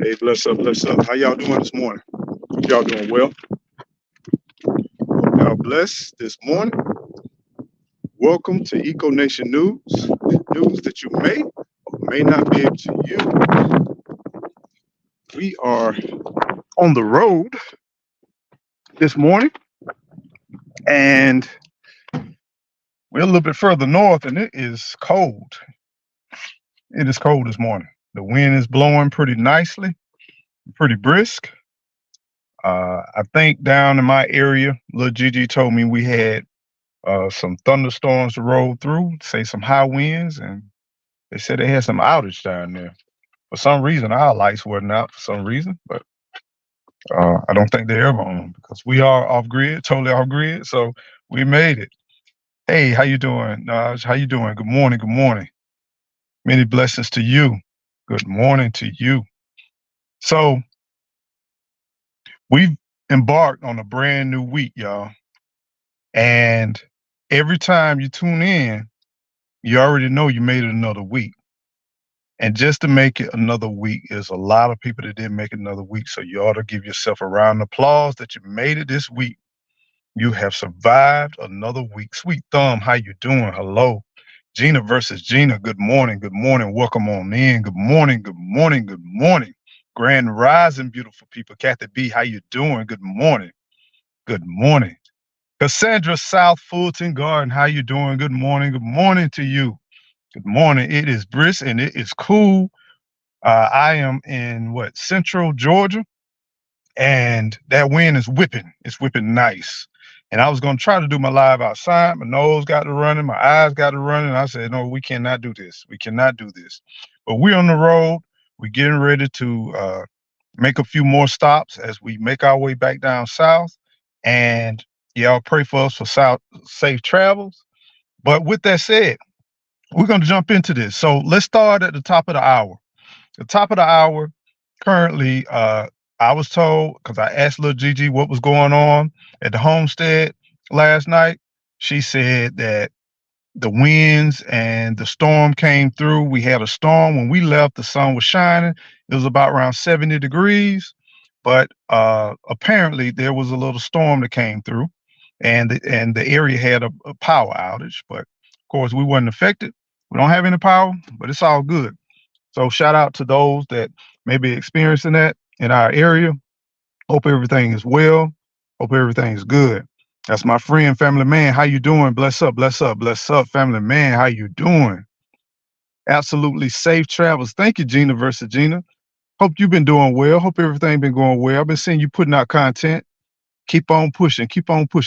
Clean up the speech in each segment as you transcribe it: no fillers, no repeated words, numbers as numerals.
Hey, bless up, bless up. How y'all doing this morning? Hope y'all doing well. Y'all blessed this morning. Welcome to Eco Nation News. News that you may or may not be able to use. We are on the road this morning, and we're a little bit further north, and it is cold. It is cold this morning. The wind is blowing pretty nicely, pretty brisk. I think down in my area, little Gigi told me we had some thunderstorms to roll through, say some high winds, and they said they had some outage down there. For some reason, our lights weren't out for some reason, but I don't think they're ever on because we are off grid, totally off grid. So we made it. Hey, how you doing, Naj? How you doing? Good morning. Good morning. Many blessings to you. Good morning to you. So we've embarked on a brand new week, y'all. And every time you tune in, you already know you made it another week. And just to make it another week, there's a lot of people that didn't make it another week. So you ought to give yourself a round of applause that you made it this week. You have survived another week. Sweet Thumb, how you doing? Hello. Gina versus Gina. Good morning. Good morning. Welcome on in. Good morning. Good morning. Good morning. Grand Rising, beautiful people. Kathy B, how you doing? Good morning. Good morning. Cassandra South Fulton Garden, how you doing? Good morning. Good morning to you. Good morning. It is brisk and it is cool. I am in Central Georgia, and that wind is whipping. It's whipping nice. And I was gonna try to do my live outside. My nose got to running, my eyes got to running. I said, no, we cannot do this. We cannot do this. But we're on the road. We're getting ready to make a few more stops as we make our way back down south. And y'all pray for us for safe travels. But with that said, we're gonna jump into this. So let's start at the top of the hour. The top of the hour, currently, I was told, because I asked little Gigi what was going on at the homestead last night. She said that the winds and the storm came through. We had a storm. When we left, the sun was shining. It was about around 70 degrees. But apparently there was a little storm that came through, and the area had a power outage. But of course, we wasn't affected. We don't have any power, but it's all good. So shout out to those that may be experiencing that in our area. Hope everything is well. Hope everything is good. That's my friend, family man. How you doing? Bless up, bless up, bless up, family man. How you doing? Absolutely safe travels. Thank you, Gina versus Gina. Hope you've been doing well. Hope everything been going well. I've been seeing you putting out content. Keep on pushing,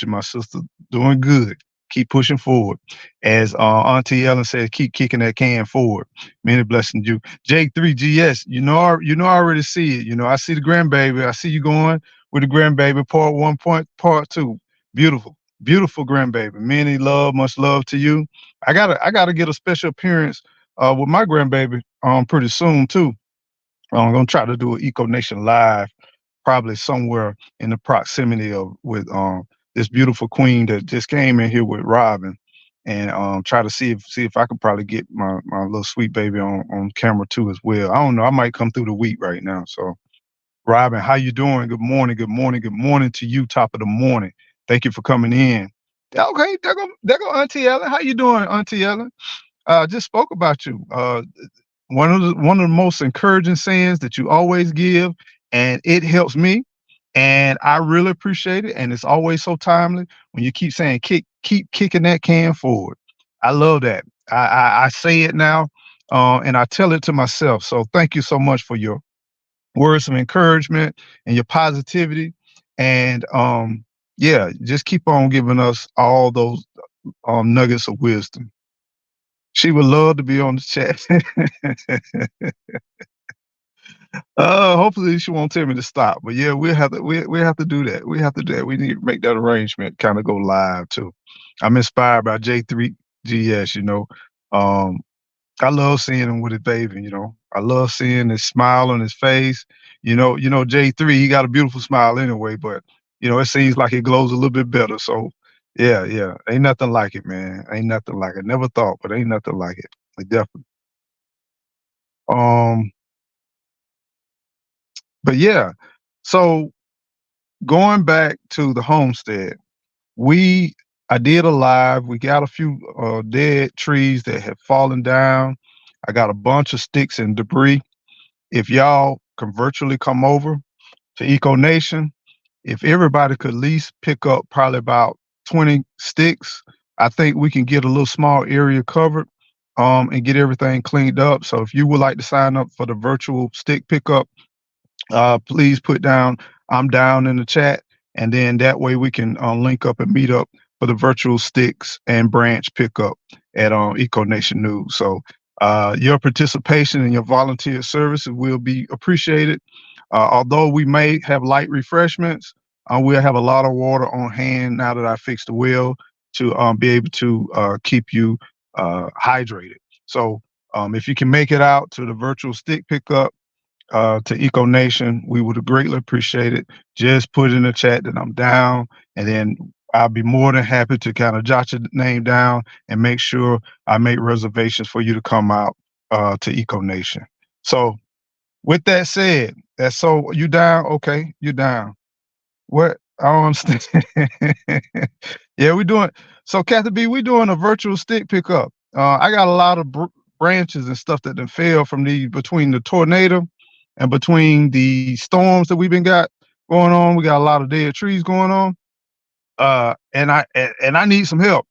my sister. Doing good. Keep pushing forward. As Auntie Ellen said, keep kicking that can forward. Many blessings you. J3GS, I already see it. I see the grandbaby. I see you going with the grandbaby, part one, part two. Beautiful, beautiful grandbaby. Many love, much love to you. I gotta get a special appearance with my grandbaby pretty soon too. I'm gonna try to do an Eco Nation live probably somewhere in the proximity of with this beautiful queen that just came in here with Robin, and try to see if I could probably get my little sweet baby on camera too as well. I don't know. I might come through the week right now. So Robin, how you doing? Good morning. Good morning. Good morning to you. Top of the morning. Thank you for coming in. Okay, there go Auntie Ellen. How you doing, Auntie Ellen? Just spoke about you. One of the most encouraging sayings that you always give, and it helps me, and I really appreciate it. And it's always so timely when you keep saying, keep kicking that can forward. I love that. I say it now, and I tell it to myself. So thank you so much for your words of encouragement and your positivity. And yeah, just keep on giving us all those nuggets of wisdom. She would love to be on the chat. Hopefully she won't tell me to stop. But yeah, we have to do that. We have to do that. We need to make that arrangement, kind of go live too. I'm inspired by J3GS, Um, I love seeing him with his baby, I love seeing his smile on his face. J3, he got a beautiful smile anyway, but it seems like it glows a little bit better. So yeah, yeah. Ain't nothing like it, man. Ain't nothing like it. Never thought, but ain't nothing like it. Like, definitely. Um But yeah, so going back to the homestead, we I did a live. We got a few dead trees that had fallen down. I got a bunch of sticks and debris. If y'all can virtually come over to Eco Nation, if everybody could at least pick up probably about 20 sticks, I think we can get a little small area covered and get everything cleaned up. So if you would like to sign up for the virtual stick pickup, please put down I'm down in the chat, and then that way we can link up and meet up for the virtual sticks and branch pickup at Eco Nation News. So your participation and your volunteer services will be appreciated. Although we may have light refreshments, we'll have a lot of water on hand now that I fixed the well to be able to keep you hydrated. So if you can make it out to the virtual stick pickup, to Eco Nation, we would greatly appreciate it. Just put in the chat that I'm down, and then I'll be more than happy to kind of jot your name down and make sure I make reservations for you to come out to Eco Nation. So, with that said, that's so you down? Okay, you down. What? I don't understand. Yeah, we doing so, Kathy B. We doing a virtual stick pickup. I got a lot of branches and stuff that done fell from the between the tornado and between the storms that we've been got going on. We got a lot of dead trees going on. And I need some help.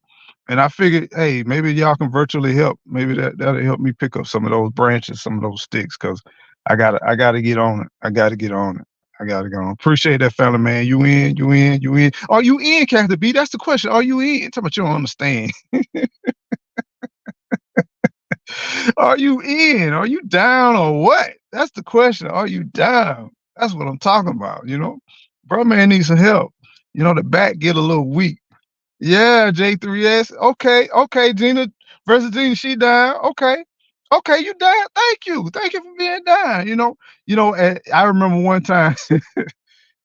And I figured, hey, maybe y'all can virtually help. Maybe that'll help me pick up some of those branches, some of those sticks, because I gotta get on it. I gotta get on it. I gotta go on. Appreciate that, fella, man. You in? You in? You in? Are you in, Captain B? That's the question. Are you in? Tell me you don't understand. Are you in? Are you down or what? That's the question. Are you down? That's what I'm talking about. Bro, man needs some help. The back get a little weak. Yeah, J3S. Okay, okay, Gina versus Gina, she down. Okay. Okay, you down. Thank you. Thank you for being down. I remember one time,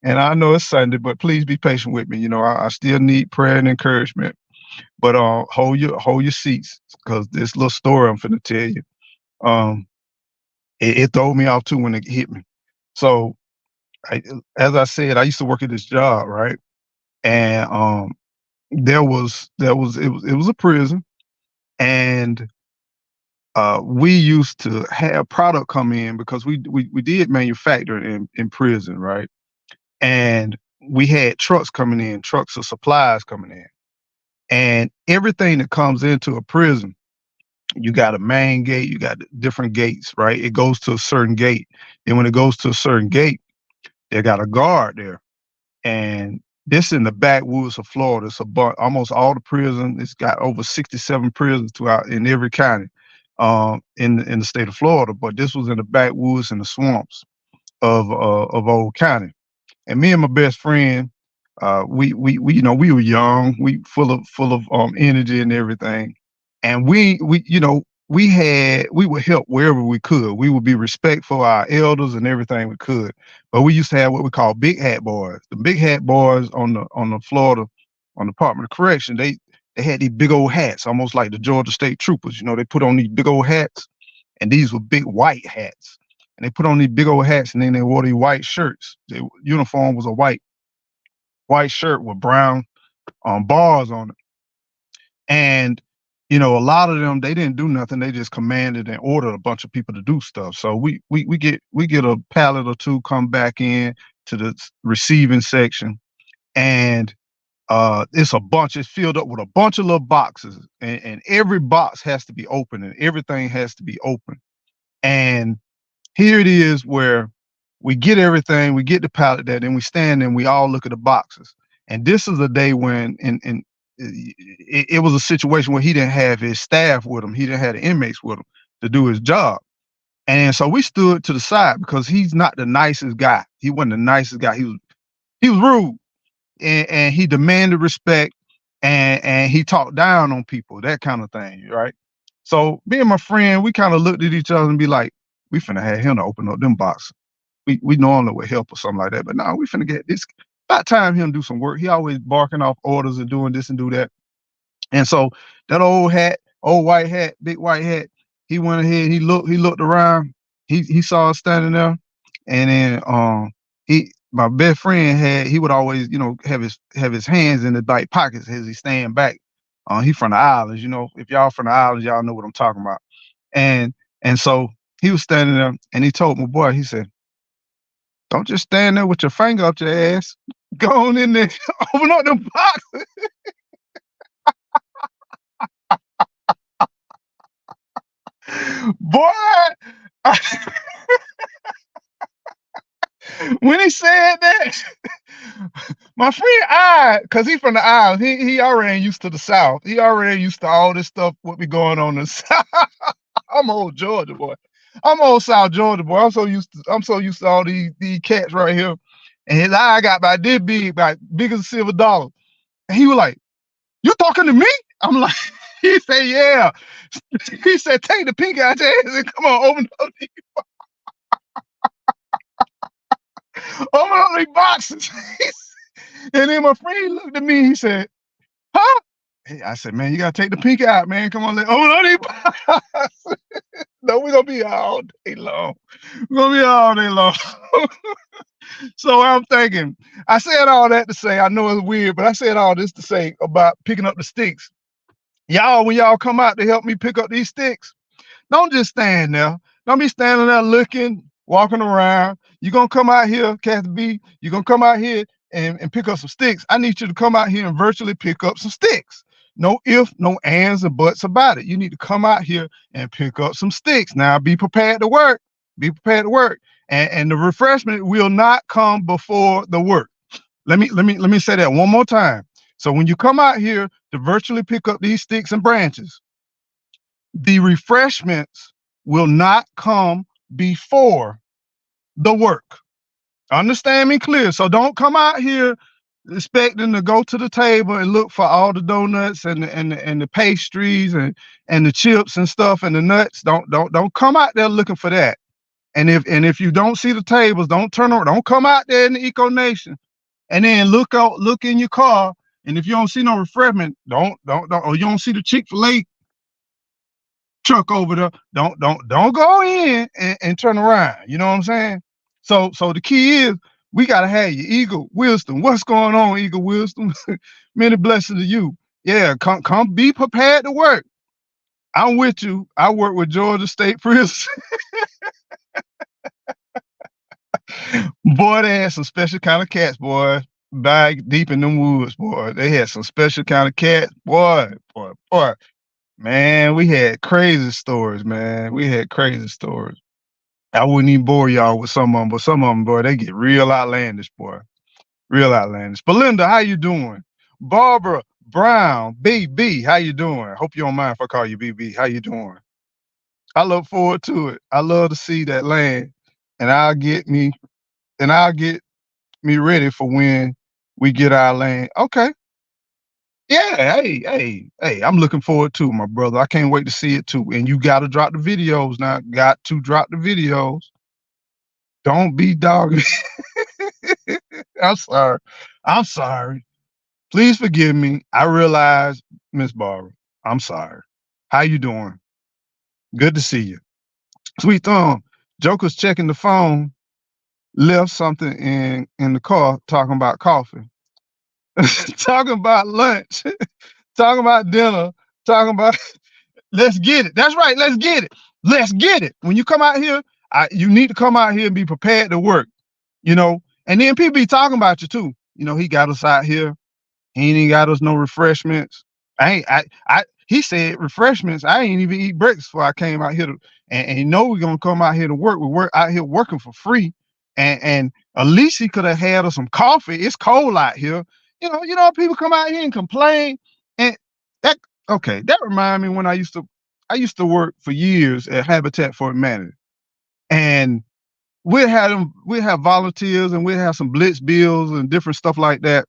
and I know it's Sunday, but please be patient with me. I still need prayer and encouragement. But hold your seats, because this little story I'm finna tell you. Um, it threw me off too when it hit me. So, as I said, I used to work at this job, right? And it was a prison, and we used to have product come in because we did manufacture in prison, right? And we had trucks coming in, trucks of supplies coming in, and everything that comes into a prison, you got a main gate, you got different gates, right? It goes to a certain gate. And when it goes to a certain gate, they got a guard there. And this in the backwoods of Florida. It's almost all the prison. It's got over 67 prisons throughout in every county, in the state of Florida. But this was in the backwoods and the swamps of Old County. And me and my best friend, we were young, we full of energy and everything, and we would help wherever we could. We would be respectful of our elders and everything we could. But we used to have what we call big hat boys. The big hat boys on the Florida, on the Department of Correction, they had these big old hats, almost like the Georgia State Troopers. They put on these big old hats, and these were big white hats. And they put on these big old hats, and then they wore these white shirts. Their uniform was a white shirt with brown bars on it. And a lot of them, they didn't do nothing. They just commanded and ordered a bunch of people to do stuff. So we get a pallet or two come back in to the receiving section, and it's filled up with a bunch of little boxes, and every box has to be open, and everything has to be open. And here it is where we get everything, we get the pallet there, then we stand and we all look at the boxes. And this is a day when it was a situation where he didn't have his staff with him. He didn't have the inmates with him to do his job. And so we stood to the side because he's not the nicest guy. He wasn't the nicest guy. He was rude, and he demanded respect, and he talked down on people, that kind of thing, right? So me and my friend, we kind of looked at each other and be like, we finna have him to open up them boxes. We normally would help or something like that, but now we finna get this. About time him do some work. He always barking off orders and doing this and do that. And so that old white hat, big white hat, he went ahead, he looked around, he saw us standing there, and then my best friend he would always, have his hands in his back pockets as he stand back. He from the islands, if y'all from the islands, y'all know what I'm talking about. And and so he was standing there and he told my boy, he said, "Don't just stand there with your finger up your ass. Go on in there, open up the box." Boy, when he said that, my friend cause he from the islands. He already ain't used to the South. He already ain't used to all this stuff what be going on in the South. I'm old Georgia boy. I'm old South Georgia boy. I'm so used to all these cats right here. And his eye got about this big, about big as a silver dollar. And he was like, "You talking to me?" I'm like, he said, "Yeah." He said, "Take the pinky out your ass and come on, open up these boxes." And then my friend looked at me, he said, "Huh?" Hey, I said, "Man, you gotta take the pinky out, man. Come on, open up these boxes." No, we're gonna be here all day long. We're gonna be here all day long. So I'm thinking, I said all that to say, I know it's weird, but I said all this to say about picking up the sticks. Y'all, when y'all come out to help me pick up these sticks, don't just stand there. Don't be standing there looking, walking around. You're gonna come out here, Kathy B. You're gonna come out here and pick up some sticks. I need you to come out here and virtually pick up some sticks. No if, no ands, or buts about it. You need to come out here and pick up some sticks. Now be prepared to work. Be prepared to work. And the refreshment will not come before the work. Let me say that one more time. So when you come out here to virtually pick up these sticks and branches, the refreshments will not come before the work. Understand me clear. So don't come out here expecting to go to the table and look for all the donuts and the pastries and the chips and stuff and the nuts. Don't come out there looking for that. And if you don't see the tables, don't turn around. Don't come out there in the Eco Nation and then look in your car. And if you don't see no refreshment, don't or you don't see the Chick-fil-A truck over there, don't go in and turn around. You know what I'm saying? So the key is we gotta have your Eagle Wisdom. What's going on, Eagle Wisdom? Many blessings to you. Yeah, come be prepared to work. I'm with you. I work with Georgia State Prison. Boy, they had some special kind of cats, boy. Back deep in them woods, boy. They had some special kind of cats, boy. Man, we had crazy stories, man. We had crazy stories. I wouldn't even bore y'all with some of them, but some of them, boy, they get real outlandish, boy. Real outlandish. Belinda, how you doing? Barbara Brown, BB, how you doing? Hope you don't mind if I call you BB. How you doing? I look forward to it. I love to see that land, and I'll get me ready for when we get our land. Okay. Yeah, hey, I'm looking forward to it, my brother. I can't wait to see it too. And you gotta drop the videos now. Got to drop the videos. Don't be dogging. I'm sorry. I'm sorry. Please forgive me. I realize, Miss Barbara. I'm sorry. How you doing? Good to see you. Sweet Thumb. Joker's checking the phone, left something in the car talking about coffee, talking about lunch, talking about dinner, talking about let's get it. That's right. Let's get it. Let's get it. When you come out here, you need to come out here and be prepared to work, you know. And then people be talking about you too. He got us out here. He ain't even got us no refreshments. He said refreshments. I ain't even eat breakfast before I came out here and we're gonna come out here to work. We work out here working for free. And at least he could have had us some coffee. It's cold out here. People come out here and complain. And that okay, that remind me when I used to work for years at Habitat for Humanity. And we'd have volunteers and we'd have some blitz bills and different stuff like that.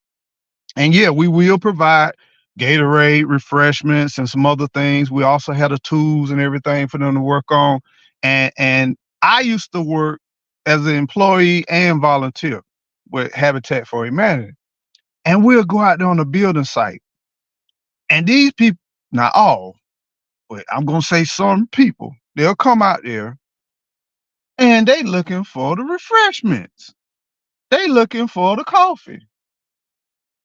And yeah, we will provide Gatorade, refreshments, and some other things. We also had the tools and everything for them to work on. And I used to work as an employee and volunteer with Habitat for Humanity. And we'll go out there on the building site. And these people, not all, but I'm gonna say some people, they'll come out there and they looking for the refreshments. They looking for the coffee.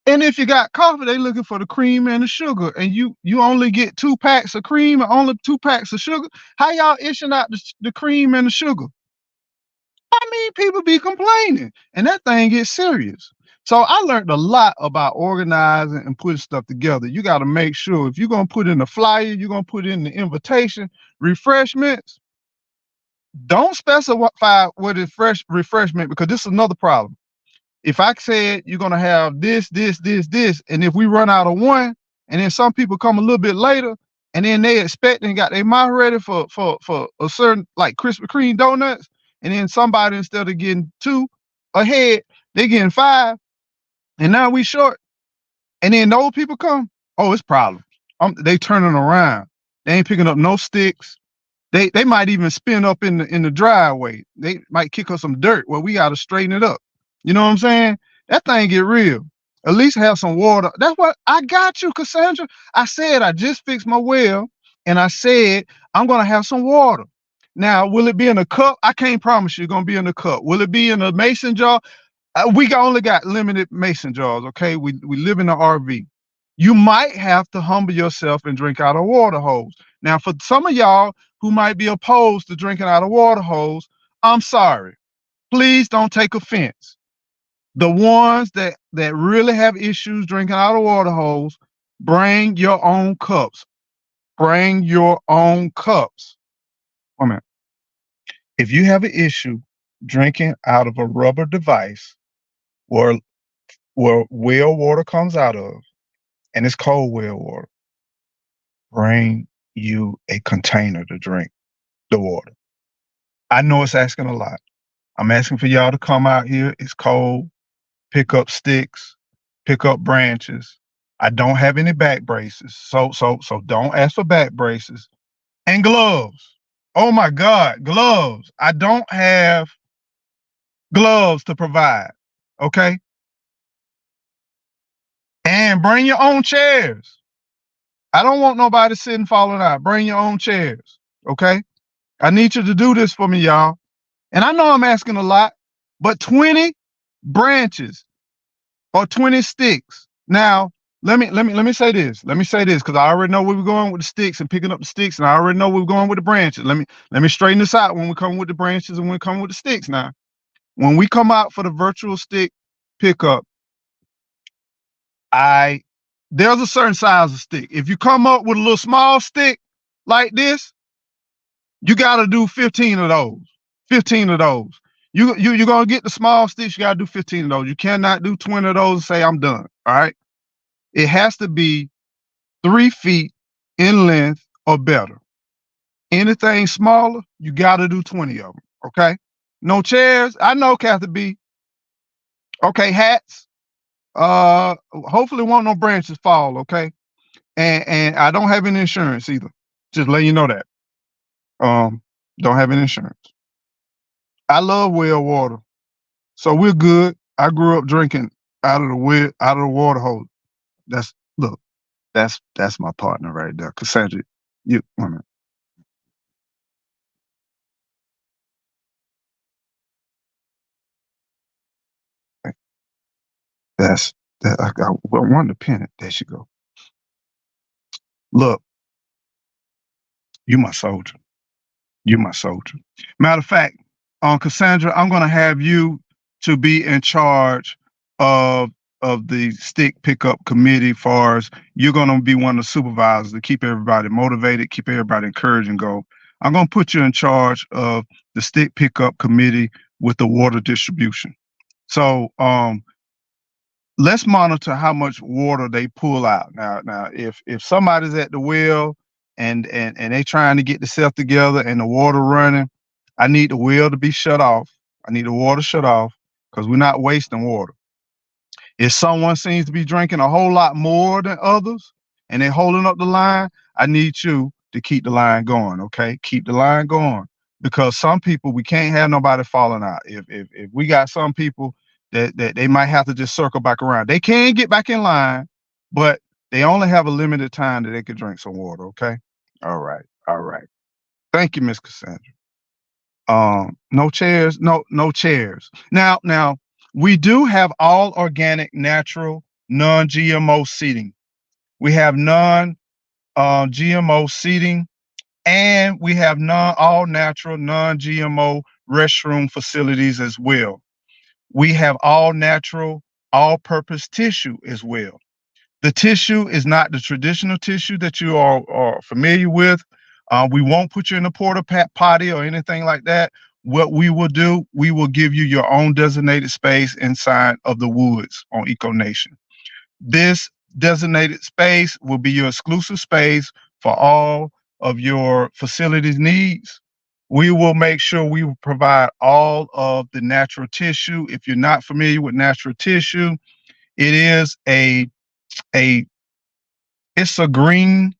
And if you got coffee, they looking for the cream and the sugar. And you only get 2 packs of cream and only 2 packs of sugar. How y'all ishing out the cream and the sugar? I mean, people be complaining, and that thing gets serious. So I learned a lot about organizing and putting stuff together. You got to make sure if you're gonna put in the flyer, you're gonna put in the invitation, refreshments. Don't specify what is fresh refreshment because this is another problem. If I said you're gonna have this, and if we run out of one, and then some people come a little bit later, and then they expect and got their mouth ready for a certain like Krispy Kreme donuts, and then somebody instead of getting 2 ahead, they getting 5, and now we short, and then those people come, oh, it's problems. They turning around. They ain't picking up no sticks. They might even spin up in the driveway. They might kick us some dirt. Well, we gotta straighten it up. You know what I'm saying? That thing get real. At least have some water. That's what I got you, Cassandra. I said I just fixed my well, and I said I'm gonna have some water. Now, will it be in a cup? I can't promise you it's gonna be in a cup. Will it be in a mason jar? We only got limited mason jars. Okay, we live in an RV. You might have to humble yourself and drink out of water hose. Now, for some of y'all who might be opposed to drinking out of water hose, I'm sorry. Please don't take offense. The ones that really have issues drinking out of water hose, bring your own cups. Bring your own cups. Wait a minute. If you have an issue drinking out of a rubber device where well water comes out of, and it's cold well water, bring you a container to drink the water. I know it's asking a lot. I'm asking for y'all to come out here. It's cold. Pick up sticks, pick up branches. I don't have any back braces, so don't ask for back braces and gloves. Oh my God, gloves! I don't have gloves to provide. Okay, and bring your own chairs. I don't want nobody sitting falling out. Bring your own chairs. Okay, I need you to do this for me, y'all. And I know I'm asking a lot, but 20 branches or 20 sticks. Now, let me say this. Let me say this because I already know where we're going with the sticks and picking up the sticks, and I already know where we're going with the branches. Let me straighten this out when we come with the branches and when we come with the sticks. Now, when we come out for the virtual stick pickup, I there's a certain size of stick. If you come up with a little small stick like this, you got to do 15 of those. 15 of those. You're gonna get the small sticks. You gotta do 15 of those. You cannot do 20 of those and say I'm done. All right. It has to be 3 feet in length or better. Anything smaller, you got to do 20 of them. Okay. No chairs. I know, Kathy B. Okay. Hats. Hopefully, won't no branches fall. Okay. And I don't have any insurance either. Just let you know that. Um, don't have any insurance. I love well water, so we're good. I grew up drinking out of the water hose. That's look. That's my partner right there, Cassandra. You, woman. That's that. I want to pin it. There she go. Look, you my soldier. You my soldier. Matter of fact, Cassandra, I'm gonna have you to be in charge of the stick pickup committee. Far as you're gonna be one of the supervisors to keep everybody motivated, keep everybody encouraged, and go. I'm gonna put you in charge of the stick pickup committee with the water distribution. So let's monitor how much water they pull out. Now, if somebody's at the well and they trying to get themselves together and the water running, I need the well to be shut off. I need the water shut off because we're not wasting water. If someone seems to be drinking a whole lot more than others and they're holding up the line, I need you to keep the line going. Okay, keep the line going because some people we can't have nobody falling out. If we got some people that they might have to just circle back around. They can get back in line, but they only have a limited time that they can drink some water. Okay. All right. All right. Thank you, Miss Cassandra. No chairs, no chairs. Now we do have all organic, natural, non-GMO seating. We have GMO seating, and we have non all natural, non-GMO restroom facilities as well. We have all natural, all purpose tissue as well. The tissue is not the traditional tissue that you are familiar with. We won't put you in a potty or anything like that. What we will do, we will give you your own designated space inside of the woods on Eco Nation. This designated space will be your exclusive space for all of your facilities needs. We will make sure we will provide all of the natural tissue. If you're not familiar with natural tissue, it is a it's a green.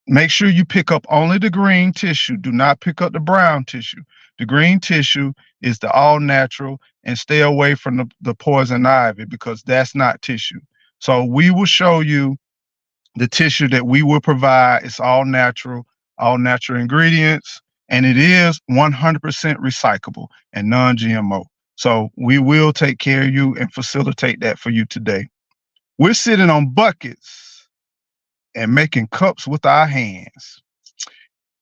Make sure you pick up only the green tissue. Do not pick up the brown tissue. The green tissue is the all natural, and stay away from the poison ivy, because that's not tissue. So we will show you the tissue that we will provide. It's all natural ingredients, and it is 100% recyclable and non-GMO. So we will take care of you and facilitate that for you today. We're sitting on buckets and making cups with our hands.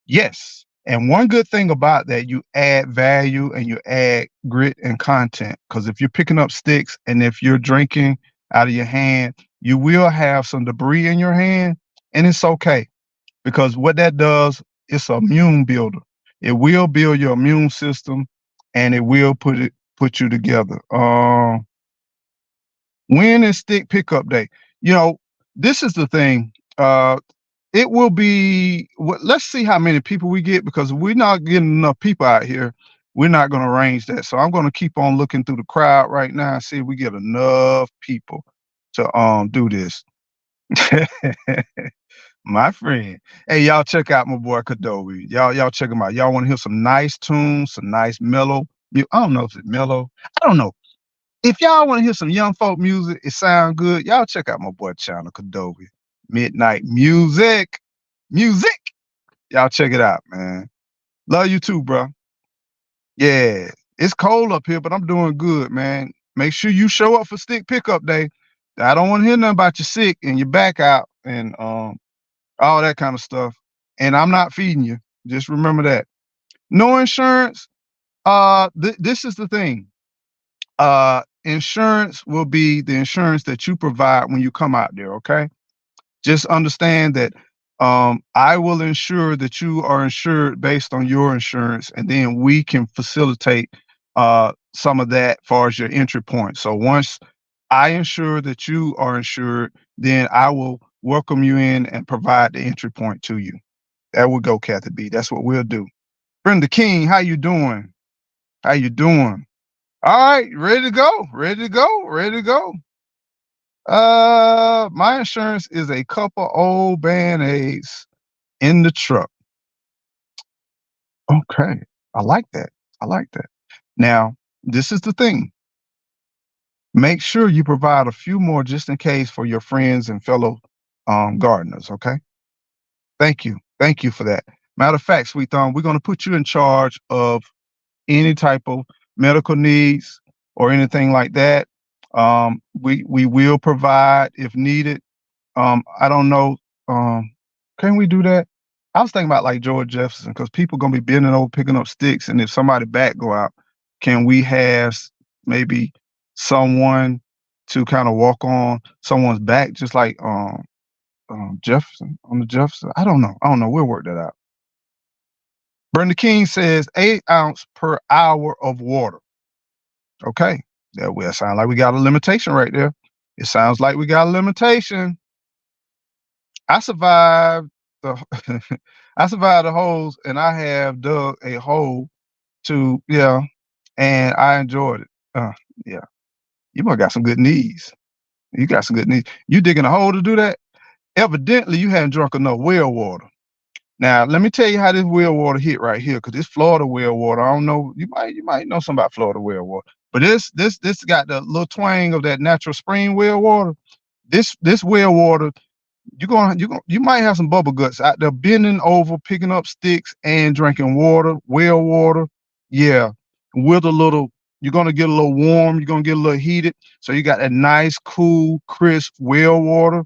Yes. And one good thing about that, you add value and you add grit and content. Because if you're picking up sticks and if you're drinking out of your hand, you will have some debris in your hand, and it's okay, because what that does, it's an immune builder. It will build your immune system, and it will put you together. When is stick pickup day? You know, this is the thing. It will be, let's see how many people we get, because we're not getting enough people out here. We're not going to arrange that. So I'm going to keep on looking through the crowd right now and see if we get enough people to do this. My friend. Hey, y'all check out my boy Kadobi. Y'all check him out. Y'all want to hear some nice tunes, some nice mellow. I don't know if it's mellow. I don't know. If y'all want to hear some young folk music, it sound good, y'all check out my boy channel, Kadobi. Midnight Music. Music. Y'all check it out, man. Love you too, bro. Yeah. It's cold up here, but I'm doing good, man. Make sure you show up for stick pickup day. I don't want to hear nothing about you sick and your back out and all that kind of stuff. And I'm not feeding you. Just remember that. No insurance. This is the thing. Insurance will be the insurance that you provide when you come out there. Okay. Just understand that I will ensure that you are insured based on your insurance, and then we can facilitate some of that as far as your entry point. So once I ensure that you are insured, then I will welcome you in and provide the entry point to you. There we go, Kathy B. That's what we'll do. Brenda King, how you doing? How you doing? All right, ready to go, ready to go, ready to go. My insurance is a couple old Band-Aids in the truck. Okay, I like that. I like that. Now, this is the thing. Make sure you provide a few more just in case for your friends and fellow gardeners. Okay. Thank you. Thank you for that. Matter of fact, Sweet Thumb, we're going to put you in charge of any type of medical needs or anything like that. We will provide if needed. I don't know. Can we do that? I was thinking about like George Jefferson, because people gonna be bending over picking up sticks, and if somebody back go out, can we have maybe someone to kind of walk on someone's back, just like Jefferson on the Jefferson? I don't know. I don't know. We'll work that out. Brenda King says 8 ounces per hour of water. Okay, that will sound like we got a limitation right there. It sounds like we got a limitation. I survived the I survived the holes, and I have dug a hole and I enjoyed it. Yeah, you must got some good knees. You got some good knees. You digging a hole to do that? Evidently, you hadn't drunk enough well water. Now, let me tell you how this well water hit right here, because this Florida well water, I don't know, you might know something about Florida well water, but this got the little twang of that natural spring well water. This well water You might have some bubble guts out there bending over, picking up sticks and drinking water, well water. Yeah, with a little, you're gonna get a little warm, you're gonna get a little heated. So you got that nice, cool, crisp well water.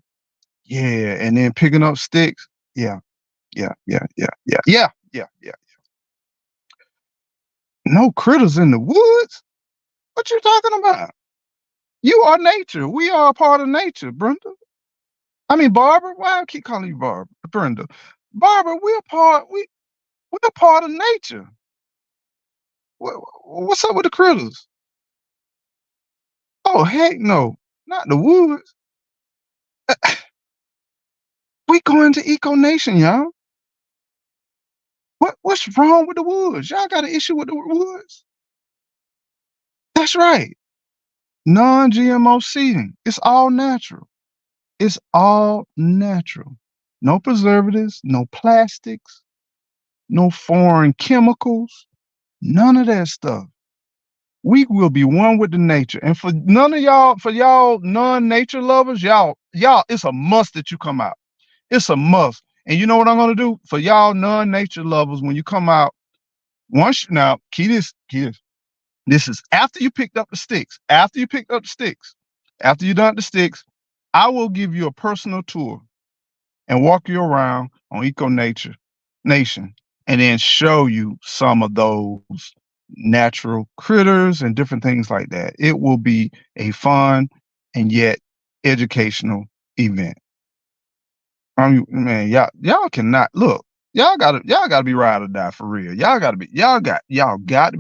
Yeah, and then picking up sticks. Yeah, yeah. No critters in the woods? What you talking about? You are nature. We are a part of nature, Brenda. I mean, Barbara. Why I keep calling you Barbara? Brenda. Barbara, we're a part of nature. What's up with the critters? Oh heck no, not the woods. We going to Eco Nation, y'all. What's wrong with the woods? Y'all got an issue with the woods? That's right. Non-GMO seeding. It's all natural. It's all natural. No preservatives, no plastics, no foreign chemicals, none of that stuff. We will be one with the nature. And for none of y'all, for y'all non-nature lovers, y'all, it's a must that you come out. It's a must. And you know what I'm gonna do? For y'all non-nature lovers, when you come out, now, key this. This is after you picked up the sticks. After you picked up the sticks, after you done the sticks, I will give you a personal tour and walk you around on Eco Nature Nation and then show you some of those natural critters and different things like that. It will be a fun and yet educational event. I mean, man, y'all cannot look. Y'all gotta be ride or die for real. Y'all got to be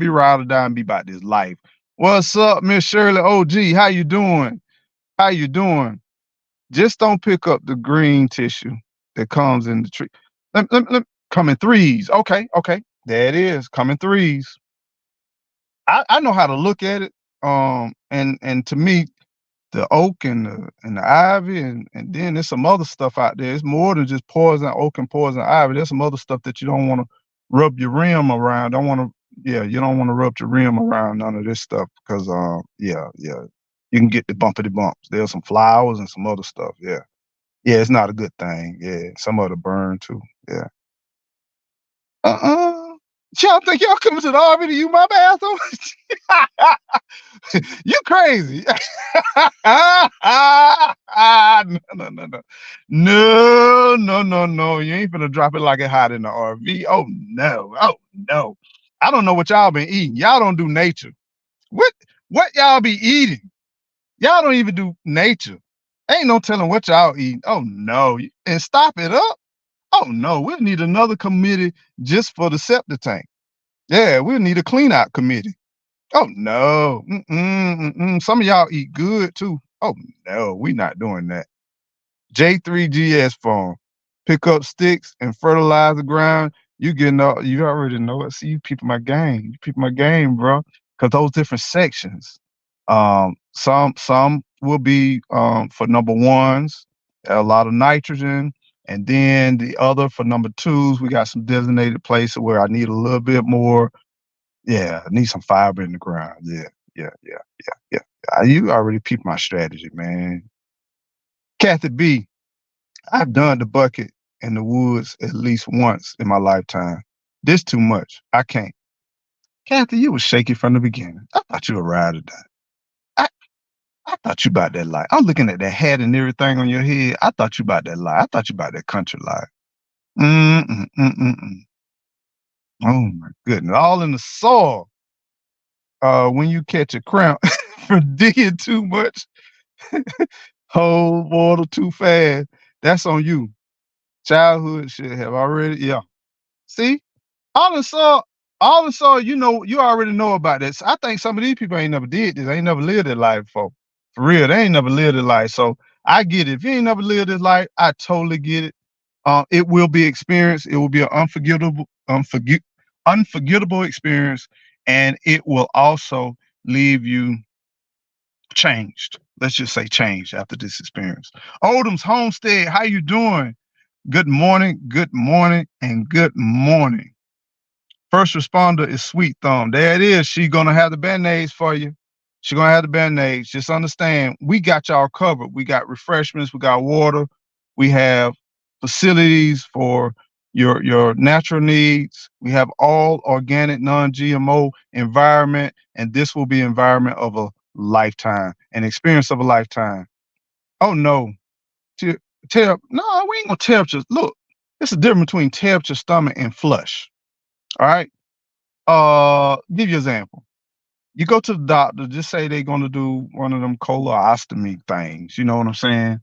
ride or die and be about this life. What's up, Miss Shirley OG? How you doing? How you doing? Just don't pick up the green tissue that comes in the tree. Come in threes. Okay, okay. There it is. Come in threes. I know how to look at it. And to me, the oak and the ivy and then there's some other stuff out there. It's more than just poison oak and poison ivy. There's some other stuff that you don't want to rub your rim around. Don't want to you don't want to rub your rim around none of this stuff because you can get the bumpity bumps. There's some flowers and some other stuff. Yeah. Yeah, it's not a good thing. Yeah. Some of the burn too. Yeah. Uh-uh. Y'all think y'all coming to the RV to use my bathroom? You crazy. No, no, no, no. No, no, no, no. You ain't finna drop it like it hot in the RV. Oh no. Oh no. I don't know what y'all been eating. Y'all don't do nature. What y'all be eating? Y'all don't even do nature. Ain't no telling what y'all eating. Oh no. And stop it up. Oh no, we'll need another committee just for the septic tank. Yeah, we'll need a clean out committee. Oh no. Some of y'all eat good too. Oh no, we not doing that. J3GS farm. Pick up sticks and fertilize the ground. You already know it. See, you people my game. You people my game, bro. Cause those different sections. Some will be for number ones, a lot of nitrogen. And then the other for number twos, we got some designated places where I need a little bit more. Yeah, I need some fiber in the ground. Yeah. You already peeped my strategy, man. Kathy B, I've done the bucket in the woods at least once in my lifetime. This too much. I can't. Kathy, you was shaky from the beginning. I thought you were ride or die. I, I thought you about that life. I'm looking at that hat and everything on your head. I thought you about that life. I thought you about that country life. Mm-mm. Oh my goodness. All in the soil. When you catch a cramp from digging too much, hold water too fast, that's on you. Childhood should have already, yeah. See, all in saw, all in saw, you already know about this. I think some of these people ain't never did this. Ain't never lived their life before. For real, they ain't never lived their life. So I get it. If you ain't never lived this life, I totally get it. It will be experienced. It will be an unforgettable experience, and it will also leave you changed. Let's just say changed after this experience. Odom's Homestead, how you doing? Good morning, and good morning. First responder is Sweet Thumb. There it is. She's gonna have the band-aids for you. She's gonna have the band-aids. Just understand, we got y'all covered. We got refreshments, we got water, We have facilities for your natural needs. We have all organic, non-GMO environment, and this will be environment of a lifetime, an experience of a lifetime. Oh no, te- no, we ain't gonna tear up your look. It's a difference between tear up your stomach and flush. All right. Give you an example. You go to the doctor, just say they're gonna do one of them colostomy things. You know what I'm saying?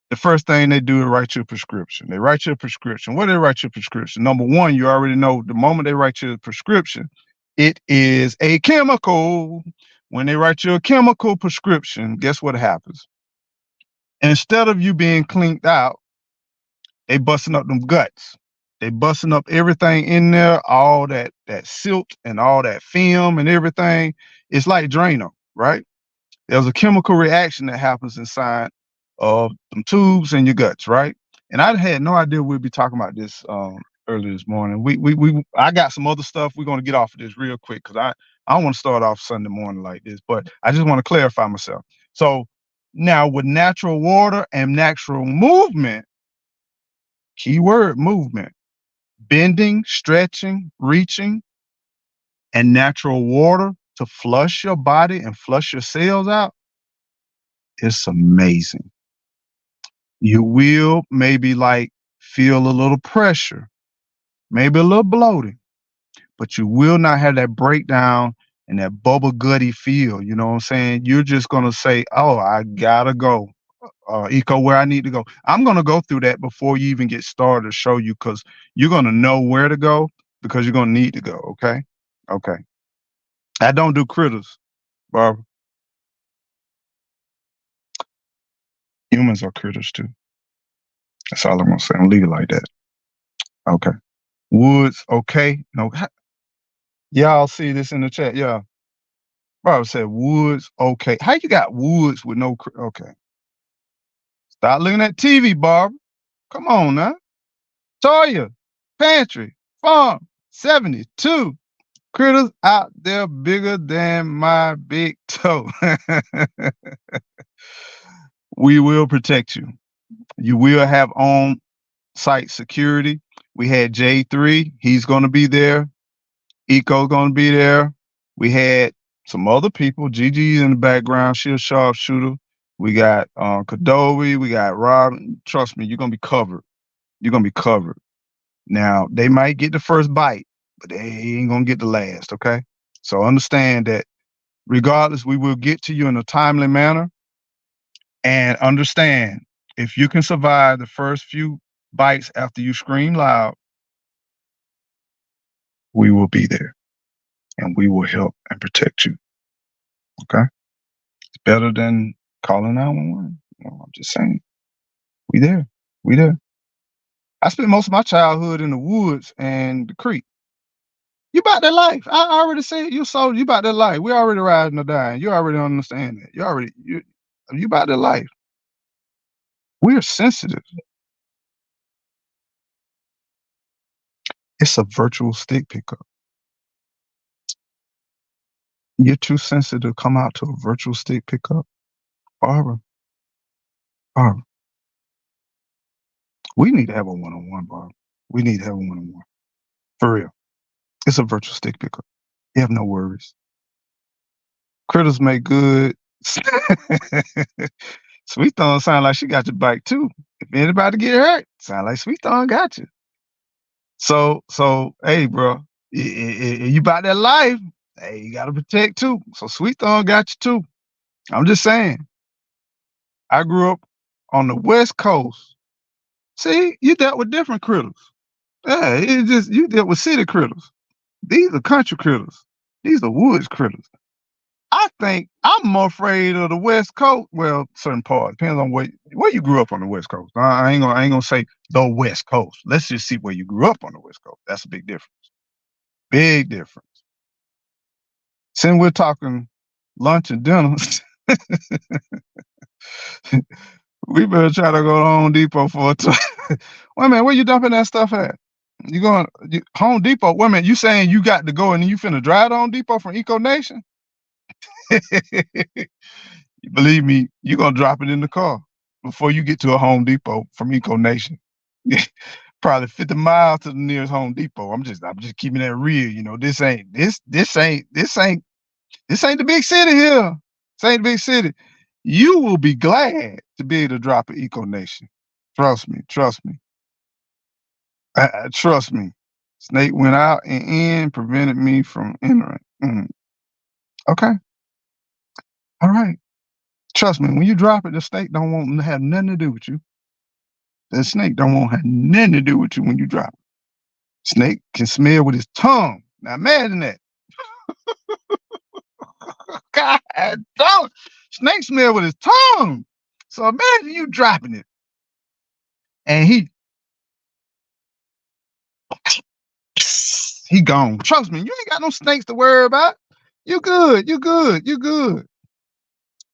The first thing they do is write you a prescription. They write you a prescription. What do they write you a prescription? Number one, you already know the moment they write you a prescription, it is a chemical. When they write you a chemical prescription, guess what happens? Instead of you being cleaned out, they busting up them guts. They busting up everything in there, all that silt and all that film and everything. It's like Drano, right? There's a chemical reaction that happens inside of them tubes in your guts, right? And I had no idea we'd be talking about this earlier this morning. I got some other stuff. We're gonna get off of this real quick because I don't want to start off Sunday morning like this, but I just want to clarify myself. So now with natural water and natural movement, keyword movement, bending, stretching, reaching, and natural water to flush your body and flush your cells out, it's amazing. You will maybe like feel a little pressure, maybe a little bloating, but you will not have that breakdown and that bubble gutty feel. You know what I'm saying? You're just gonna say, "Oh, I gotta go, Eco, where I need to go." I'm gonna go through that before you even get started to show you, because you're gonna know where to go because you're gonna need to go. Okay, okay. I don't do critters, Barbara. Humans are critters too. That's all I'm gonna say. I'm leave it like that. Okay. Woods, okay. No, y'all see this in the chat? Yeah. Barbara said woods, okay. How you got woods with no okay. Stop looking at TV, Barbara. Come on now. Toya, pantry, farm, 72. Critters out there bigger than my big toe. We will protect you. You will have on site security. We had J3, he's gonna be there. Eco's gonna be there. We had some other people. Gigi in the background. She a sharpshooter. We got Kadovi. We got Rob. Trust me, you're gonna be covered. You're gonna be covered. Now they might get the first bite, but they ain't gonna get the last. Okay. So understand that regardless, we will get to you in a timely manner. And understand, if you can survive the first few bites after you scream loud, we will be there and we will help and protect you. Okay. It's better than calling 911. I'm just saying. We there. We there. I spent most of my childhood in the woods and the creek. You about that life. I already said you about that life. We already riding or dying. You already understand that. You about that life. We're sensitive. It's a virtual stick pickup. You're too sensitive to come out to a virtual stick pickup. Barbara, Barbara, we need to have a one-on-one, Barbara. We need to have a one-on-one. For real. It's a virtual stick pickup. You have no worries. Critters make good. Sweet Thorn sound like she got your back too. If anybody get hurt, sound like Sweet Thorn got you. So, hey, bro, you about that life? Hey, you gotta protect too. So Sweet Thorn got you too. I'm just saying. I grew up on the West Coast. See, you dealt with different critters. Yeah, it's just you dealt with city critters. These are country critters. These are woods critters. I think I'm more afraid of the West Coast. Well, certain parts depends on where you grew up on the West Coast. I ain't gonna say the West Coast. Let's just see where you grew up on the West Coast. That's a big difference. Big difference. Since we're talking lunch and dinner, we better try to go to Home Depot for a time. Wait a minute, where you dumping that stuff at? Home Depot? Wait a minute, you saying you got to go and you finna drive to Home Depot from Eco Nation? Believe me, you're gonna drop it in the car. before you get to a Home Depot from Eco Nation. Probably 50 miles to the nearest Home Depot. I'm just keeping that real. This ain't the big city here. This ain't the big city. You will be glad to be able to drop an Eco Nation. Trust me. Trust me. Trust me. Snake went out and in, prevented me from entering. Okay. All right. Trust me. When you drop it, the snake don't want to have nothing to do with you. The snake don't want to have nothing to do with you when you drop it. Snake can smell with his tongue. Now imagine that. God don't. Snake smell with his tongue. So imagine you dropping it. And he gone. Trust me, you ain't got no snakes to worry about. You good. You good. You good.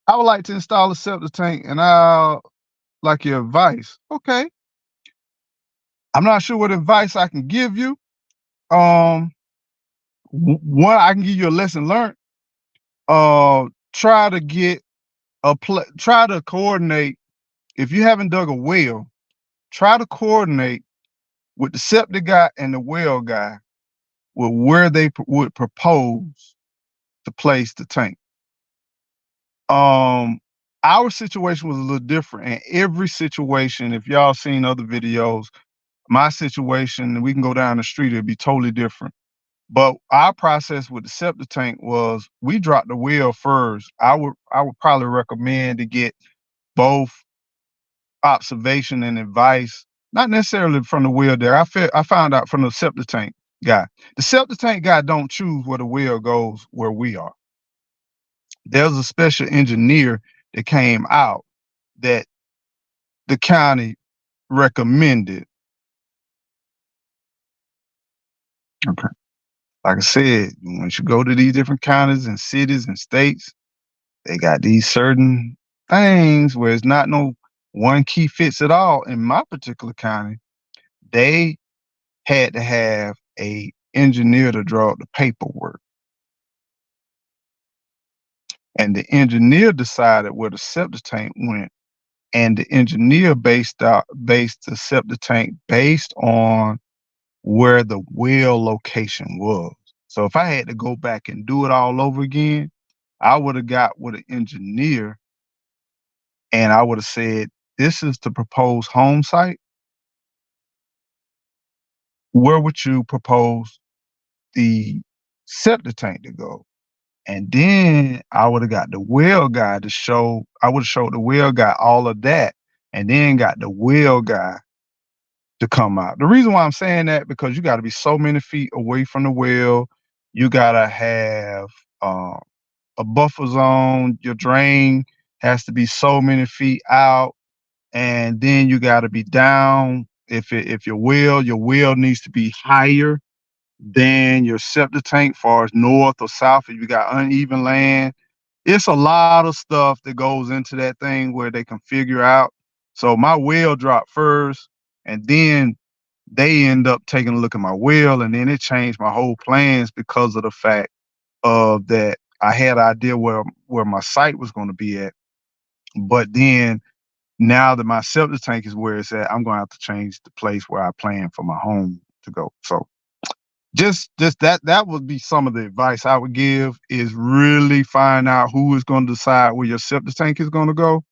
I would like to install a septic tank and I'll like your advice. Okay. I'm not sure what advice I can give you. Um, One, I can give you a lesson learned. Try to get try to coordinate. If you haven't dug a well, try to coordinate with the septic guy and the well guy with where they would propose to place the tank. Um, our situation was a little different, and every situation, if y'all seen other videos, my situation, we can go down the street, it'd be totally different. But our process with the septic tank was we dropped the well first. I would probably recommend to get both observation and advice, not necessarily from the well there. I found out from the septic tank guy. The septic tank guy don't choose where the well goes where we are. There's a special engineer that came out that the county recommended. Okay. Like I said, once you go to these different counties and cities and states, they got these certain things where it's not no one key fits it all. In my particular county, they had to have a engineer to draw up the paperwork. And the engineer decided where the septic tank went. And the engineer based the septic tank based on where the well location was. So if I had to go back and do it all over again, I would have got with an engineer and I would have said, this is the proposed home site. Where would you propose the septic tank to go? And then I would have got the well guy to show, I would have showed the well guy all of that and then got the well guy to come out. The reason why I'm saying that, because you got to be so many feet away from the well. You got to have a buffer zone. Your drain has to be so many feet out. And then you got to be down. If your well needs to be higher than your septic tank, far as north or south, if you got uneven land. It's a lot of stuff that goes into that thing where they can figure out. So my well dropped first, and then they end up taking a look at my well, and then it changed my whole plans because of the fact of that I had an idea where my site was going to be at. But then now that my septic tank is where it's at, I'm going to have to change the place where I plan for my home to go. So just that would be some of the advice I would give, is really find out who is going to decide where your septic tank is going to go,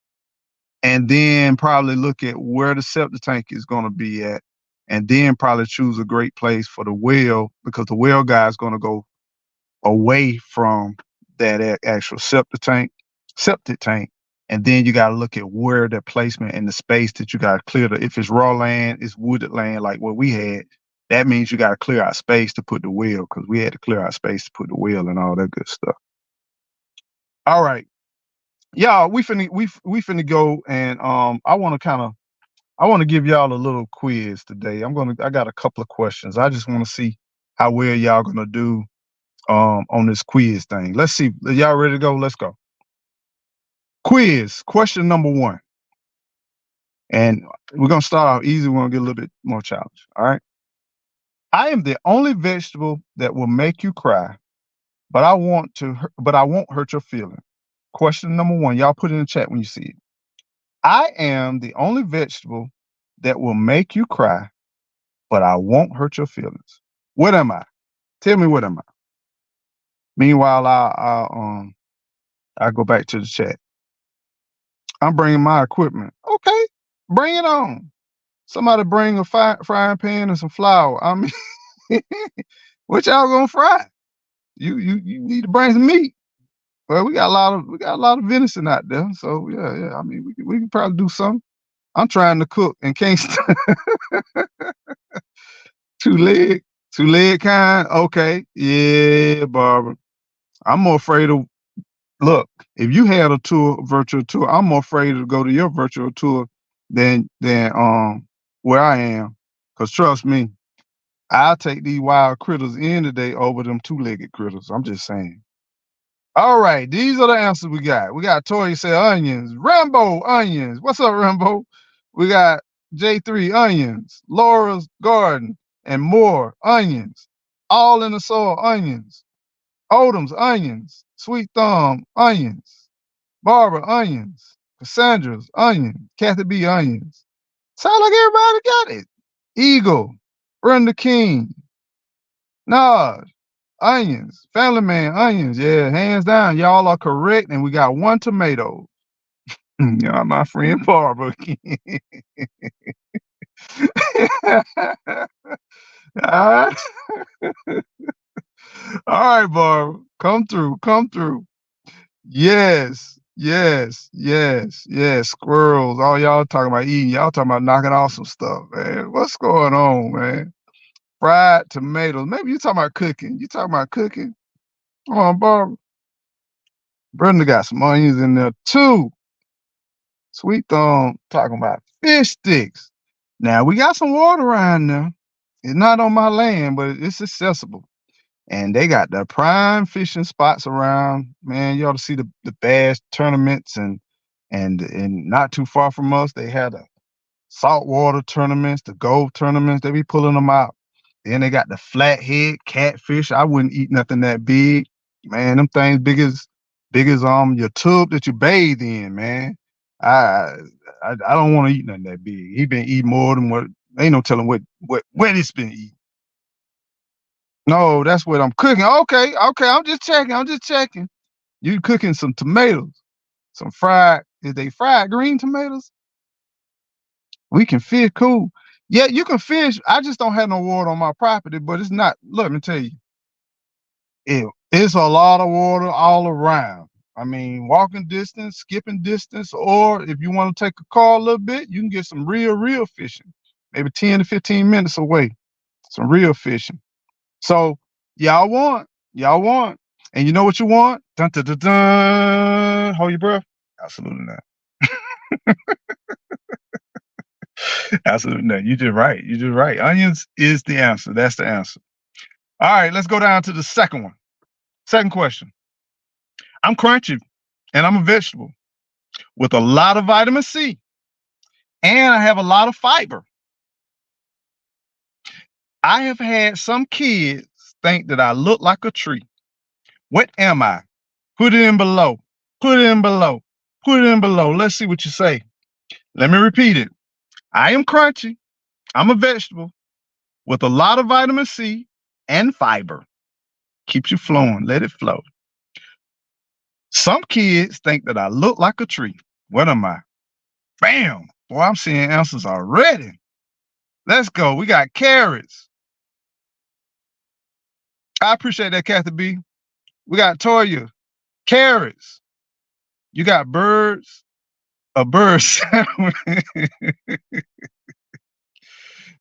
and then probably look at where the septic tank is going to be at, and then probably choose a great place for the well, because the well guy is going to go away from that actual septic tank. And then you got to look at where the placement and the space that you got to clear. If it's raw land, it's wooded land like what we had, that means you got to clear out space to put the well, because we had to clear out space to put the well and all that good stuff. All right, y'all, we finna go, and I want to give y'all a little quiz today. I got a couple of questions. I just want to see how well y'all gonna do on this quiz thing. Let's see. Y'all ready to go? Let's go. Quiz question number 1. And we're gonna start off easy. We're gonna get a little bit more challenge. All right. I am the only vegetable that will make you cry, but I won't hurt your feeling. Question number 1. Y'all put it in the chat when you see it. I am the only vegetable that will make you cry, but I won't hurt your feelings. What am I? Tell me what am I? Meanwhile, I go back to the chat. I'm bringing my equipment. Okay, bring it on. Somebody bring a frying pan and some flour. I mean, what y'all gonna fry? You need to bring some meat. Well, we got a lot of venison out there, so yeah. I mean, we can probably do something. I'm trying to cook and can't two leg two leg kind. Okay, yeah, Barbara. I'm more afraid of look. If you had a virtual tour, I'm more afraid to go to your virtual tour than where I am. Cause trust me, I'll take these wild critters in today over them two-legged critters. I'm just saying. All right, these are the answers we got. We got Tori said onions, Rambo onions. What's up, Rambo? We got J3 onions, Laura's garden, and more onions. All in the soil onions. Odom's onions, Sweet Thumb onions, Barbara onions, Cassandra's onions, Kathy B onions. Sound like everybody got it. Eagle, Brenda King, Nod, onions, Family Man onions. Yeah, hands down, y'all are correct, and we got one tomato. Yeah, my friend Barbara. All right, all right, Barbara, come through, come through. Yes. Squirrels. All y'all talking about eating. Y'all talking about knocking off some stuff, man. What's going on, man? Fried tomatoes. Maybe you talking about cooking. You talking about cooking? Come on, Barbara. Brenda got some onions in there too. Sweet Thumb talking about fish sticks. Now we got some water around there. It's not on my land, but it's accessible. And they got the prime fishing spots around. Man, you ought to see the bass tournaments and not too far from us, they had the saltwater tournaments, the gold tournaments. They be pulling them out. Then they got the flathead catfish. I wouldn't eat nothing that big. Man, them things big as your tub that you bathe in, man. I I don't want to eat nothing that big. He been eating more than what ain't no telling what it's been eating. No, that's what I'm cooking. Okay. I'm just checking. You cooking some tomatoes, some fried. Is they fried green tomatoes? We can fish. Cool. Yeah, you can fish. I just don't have no water on my property, but it's not. Let me tell you, it's a lot of water all around. I mean, walking distance, skipping distance, or if you want to take a car a little bit, you can get some real fishing, maybe 10 to 15 minutes away. Some real fishing. So y'all want, and you know what you want? Dun dun dun dun. Hold your breath. Absolutely not. Absolutely not. You just right. You just right. Onions is the answer. That's the answer. All right, let's go down to the second one. Second question. I'm crunchy, and I'm a vegetable with a lot of vitamin C, and I have a lot of fiber. I have had some kids think that I look like a tree. What am I? Put it in below. Put it in below. Put it in below. Let's see what you say. Let me repeat it. I am crunchy. I'm a vegetable with a lot of vitamin C and fiber. Keeps you flowing. Let it flow. Some kids think that I look like a tree. What am I? Bam. Boy, I'm seeing answers already. Let's go. We got carrots. I appreciate that, Kathy B. We got Toya. Carrots. You got birds. A bird.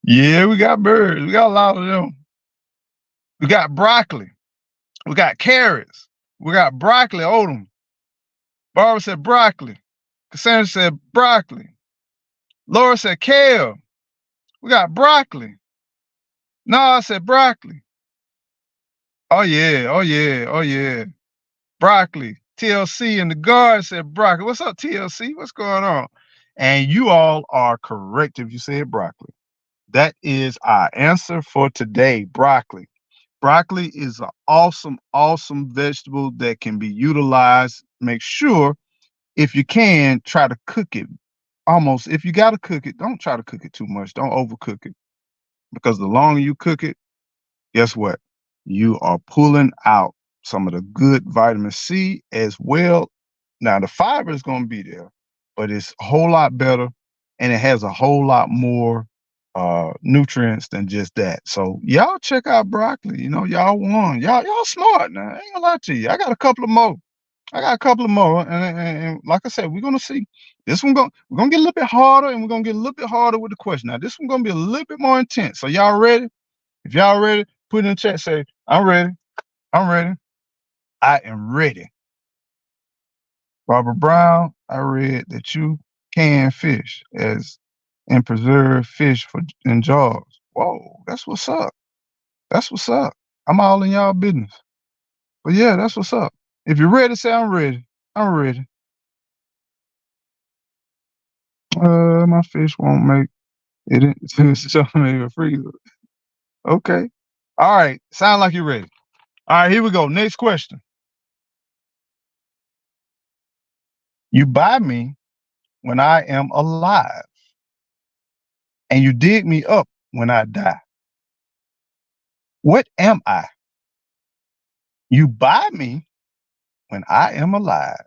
Yeah, we got birds. We got a lot of them. We got broccoli. We got carrots. We got broccoli, Odom. Barbara said broccoli. Cassandra said broccoli. Laura said kale. We got broccoli. No, I said broccoli. Oh yeah. Broccoli. TLC in the garden said broccoli. What's up, TLC? What's going on? And you all are correct if you said broccoli. That is our answer for today, broccoli. Broccoli is an awesome vegetable that can be utilized. Make sure, if you can, try to cook it. almost, if you gotta cook it, don't try to cook it too much. Don't overcook it because the longer you cook it, guess what? You are pulling out some of the good vitamin C as well. Now the fiber is going to be there, but it's a whole lot better, and it has a whole lot more nutrients than just that. So y'all check out broccoli. You know, y'all won. Y'all smart now. I ain't gonna lie to you. I got a couple of more. I got a couple of more, and like I said, we're gonna see. This one we're gonna get a little bit harder, and we're gonna get a little bit harder with the question. Now, this one gonna be a little bit more intense. So y'all ready? If y'all ready, put in the chat, say, I'm ready. I'm ready. I am ready. Robert Brown, I read that you can fish as and preserve fish in jars. Whoa, that's what's up. That's what's up. I'm all in y'all business. But yeah, that's what's up. If you're ready, say I'm ready. I'm ready. My fish won't make it into the freezer. Okay. All right. Sound like you're ready. All right, here we go. Next question. You buy me when I am alive, and you dig me up when I die. What am I? You buy me when I am alive,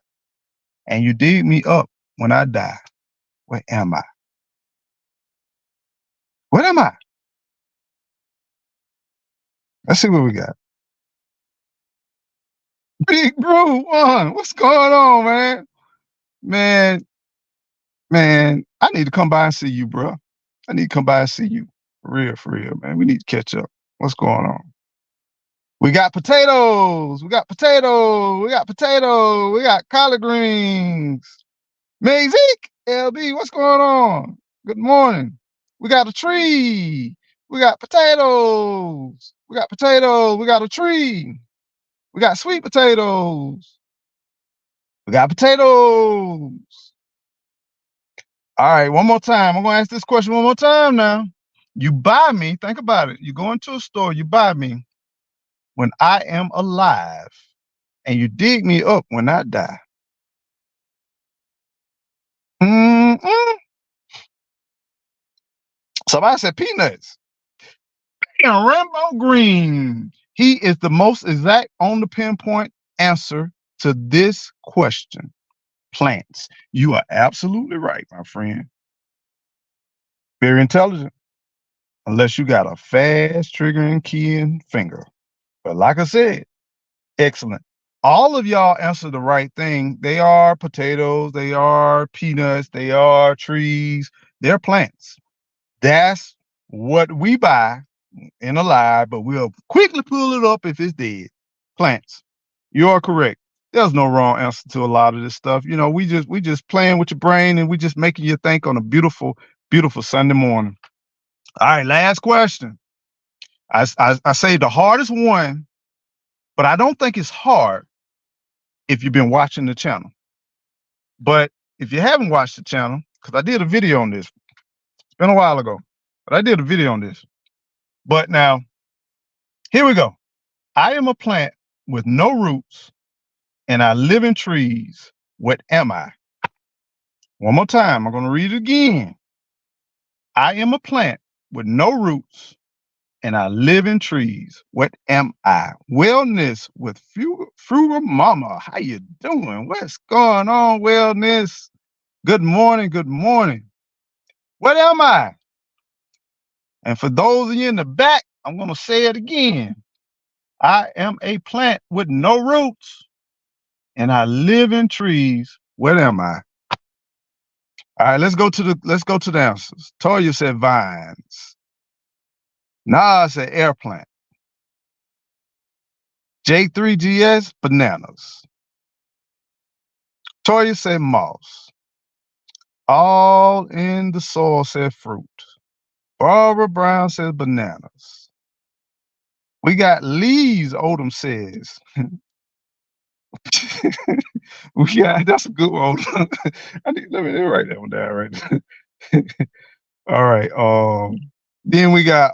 and you dig me up when I die. What am I? What am I? Let's see what we got. Big Bro One, what's going on, man? Man, I need to come by and see you, bro. I need to come by and see you. For real, man. We need to catch up. What's going on? We got potatoes. We got potatoes. We got potatoes. We got collard greens. Mazik, LB, what's going on? Good morning. We got a tree. We got potatoes. We got potatoes. We got a tree. We got sweet potatoes. We got potatoes. All right, one more time. I'm going to ask this question one more time now. You buy me, think about it. You go into a store, you buy me when I am alive, and you dig me up when I die. Mm-mm. Somebody said peanuts. And Rambo Green. He is the most exact on the pinpoint answer to this question. Plants. You are absolutely right, my friend. Very intelligent. Unless you got a fast triggering key and finger. But like I said, excellent. All of y'all answered the right thing. They are potatoes, they are peanuts, they are trees, they're plants. That's what we buy in alive, but we'll quickly pull it up if it's dead. Plants. You are correct. There's no wrong answer to a lot of this stuff. You know, we just playing with your brain, and we just making you think on a beautiful, beautiful Sunday morning. All right, last question. I say the hardest one, but I don't think it's hard if you've been watching the channel. But if you haven't watched the channel, because I did a video on this, it's been a while ago, but I did a video on this. But now, here we go. I am a plant with no roots, and I live in trees. What am I? One more time. I'm going to read it again. I am a plant with no roots, and I live in trees. What am I? Wellness with Frugal Mama. How you doing? What's going on, Wellness? Good morning. Good morning. What am I? And for those of you in the back, I'm going to say it again. I am a plant with no roots, and I live in trees. What am I? All right, let's go to the answers. Toya said vines. Nas said air plant. J3GS bananas. Toya said moss. All in the soil said fruit. Barbara Brown says bananas. We got Lee's Odom says. That's a good one. Let me write that one down right now. All right. Then we got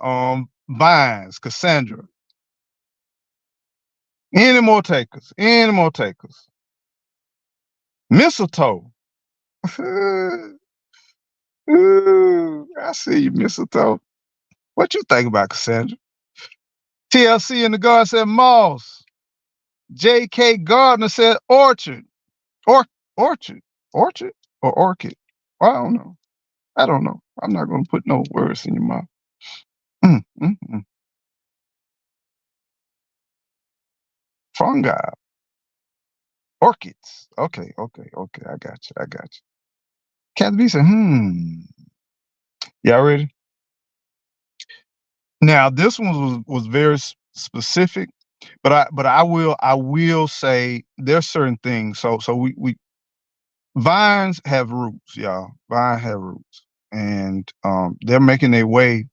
vines, Cassandra. Any more takers? Any more takers? Mistletoe. Ooh, I see you, mistletoe. What you think about Cassandra? TLC in the garden said moss. J.K. Gardner said orchard. Or orchard. Orchard or orchid? I don't know. I don't know. I'm not gonna put no words in your mouth. Mm, mm, mm. Fungi. Orchids. Okay, okay, okay. I got you. I got you. Cat B said, Y'all ready? Now this one was very specific, but I will say there's certain things. So we vines have roots, y'all. Vine have roots, and they're making their way.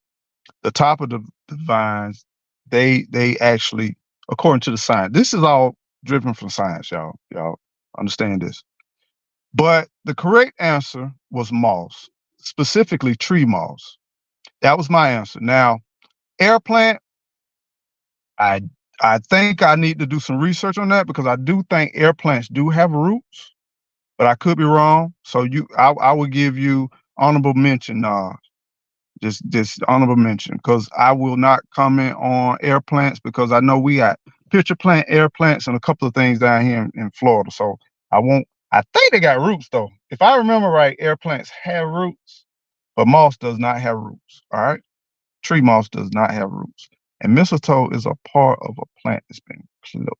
The top of the vines, they actually, according to the science, this is all driven from science, y'all. Y'all understand this. But the correct answer was moss, specifically tree moss. That was my answer. Now, air plant, I I think I need to do some research on that because I do think air plants do have roots, but I could be wrong. So I will give you honorable mention. Just honorable mention because I will not comment on air plants because I know we got pitcher plant, air plants, and a couple of things down here in Florida. So I won't. I think they got roots though. If I remember right, air plants have roots, but moss does not have roots. All right, tree moss does not have roots, and mistletoe is a part of a plant that's been clipped.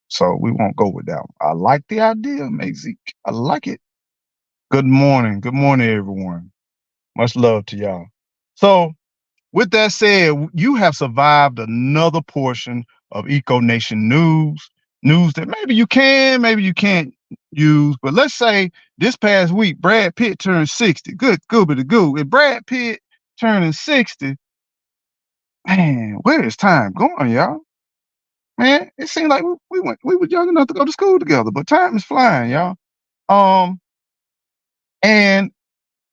So we won't go with that one. I like the idea, Mazik. I like it. Good morning. Good morning, everyone. Much love to y'all. So with that said, you have survived another portion of Eco Nation news that maybe you can, maybe you can't use. But let's say this past week, Brad Pitt turned 60. Good, gooby the goo. If Brad Pitt turning 60, man, where is time going, y'all? Man, it seemed like we were young enough to go to school together, but time is flying, y'all. Um, and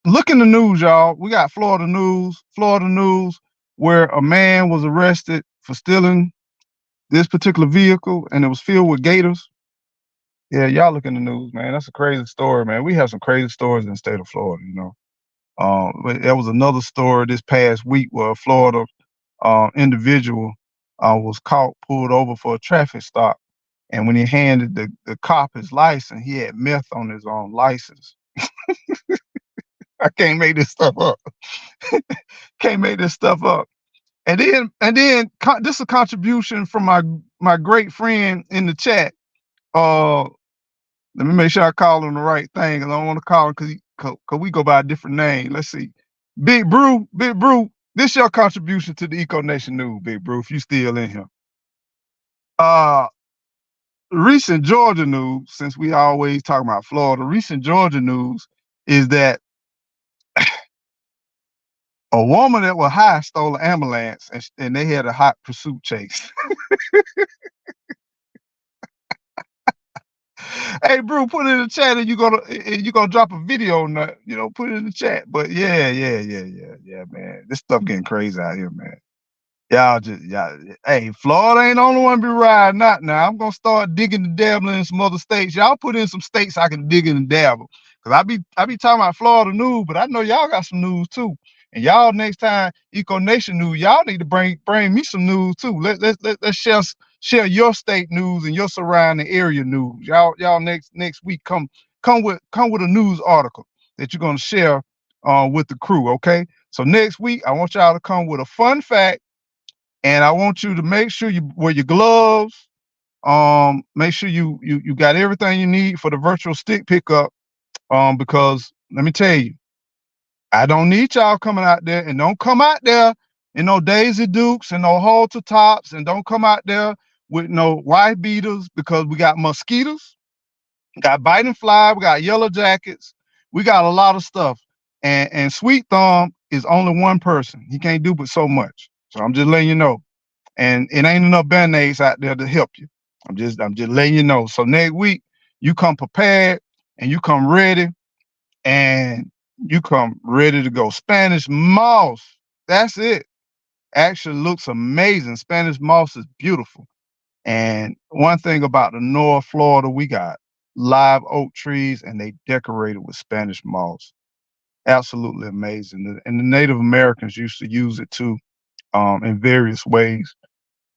look in the news, y'all. We got Florida news, where a man was arrested for stealing this particular vehicle and it was filled with gators. Yeah, y'all look in the news, man. That's a crazy story, man. We have some crazy stories in the state of Florida, you know. But there was another story this past week where a Florida individual was caught, pulled over for a traffic stop. And when he handed the cop his license, he had meth on his own license. I can't make this stuff up. Can't make this stuff up. And then this is a contribution from my great friend in the chat. Uh, Let me make sure I call him the right thing. 'Cause I don't want to call him because we go by a different name. Let's see. Big Brew. This your contribution to the Eco Nation news, Big Brew. If you still in here. Uh, Recent Georgia news. Since we always talk about Florida, recent Georgia news is that a woman that was high stole an ambulance and they had a hot pursuit chase. Hey, Brew, put it in the chat and you gonna drop a video on that. You know, put it in the chat. But yeah, man. This stuff getting crazy out here, man. Y'all. Hey, Florida ain't the only one be riding out now. I'm gonna start digging and dabbling in some other states. Y'all put in some states I can dig in and dabble. Cause I be talking about Florida news, but I know y'all got some news too. And y'all next time Eco Nation news, y'all need to bring me some news too. Let's share your state news and your surrounding area news. Y'all next week come with a news article that you're gonna share with the crew. Okay. So next week I want y'all to come with a fun fact and I want you to make sure you wear your gloves. Make sure you got everything you need for the virtual stick pickup. Because let me tell you, I don't need y'all coming out there and don't come out there in no Daisy Dukes and no halter tops and don't come out there with no wife beaters because we got mosquitoes, got biting fly, we got yellow jackets, we got a lot of stuff. And Sweet Thumb is only one person. He can't do but so much. So I'm just letting you know. And it ain't enough band-aids out there to help you. I'm just letting you know. So next week you come prepared and you come ready and you come ready to go. Spanish moss, that's it. Actually looks amazing. Spanish moss is beautiful. And one thing about the North Florida, we got live oak trees and they decorated with Spanish moss. Absolutely amazing. And the Native Americans used to use it too, in various ways,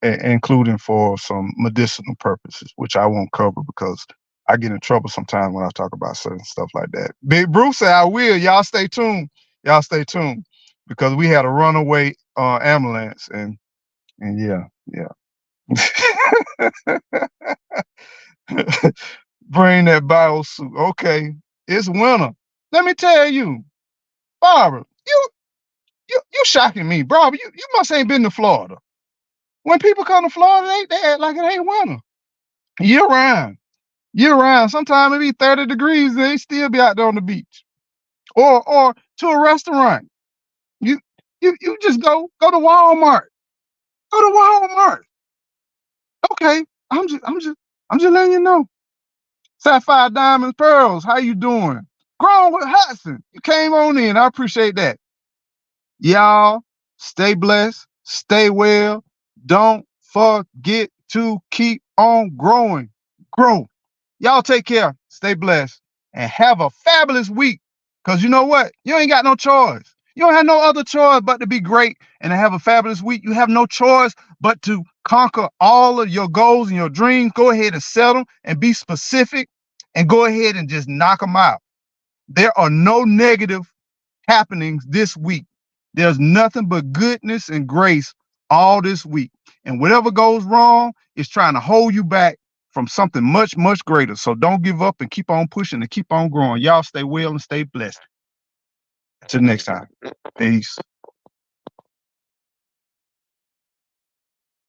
including for some medicinal purposes, which I won't cover because I get in trouble sometimes when I talk about certain stuff like that. Big Bruce said, I will. Y'all stay tuned. Y'all stay tuned because we had a runaway ambulance and yeah. Bring that biosuit. Okay. It's winter. Let me tell you, Barbara, you shocking me, bro. You must ain't been to Florida. When people come to Florida, they act like it ain't winter. Year round. Year round. Sometimes it be 30 degrees and they still be out there on the beach. Or to a restaurant. You you just go to Walmart. Go to Walmart. Okay. I'm just letting you know. Sapphire Diamonds Pearls, how you doing? Grown with Hudson. You came on in. I appreciate that. Y'all stay blessed, stay well. Don't forget to keep on growing. Grow. Y'all take care, stay blessed, and have a fabulous week. Because you know what? You ain't got no choice. You don't have no other choice but to be great and to have a fabulous week. You have no choice but to conquer all of your goals and your dreams. Go ahead and set them and be specific and go ahead and just knock them out. There are no negative happenings this week. There's nothing but goodness and grace all this week. And whatever goes wrong is trying to hold you back from something much, much greater. So don't give up and keep on pushing and keep on growing. Y'all stay well and stay blessed. Till next time. Peace.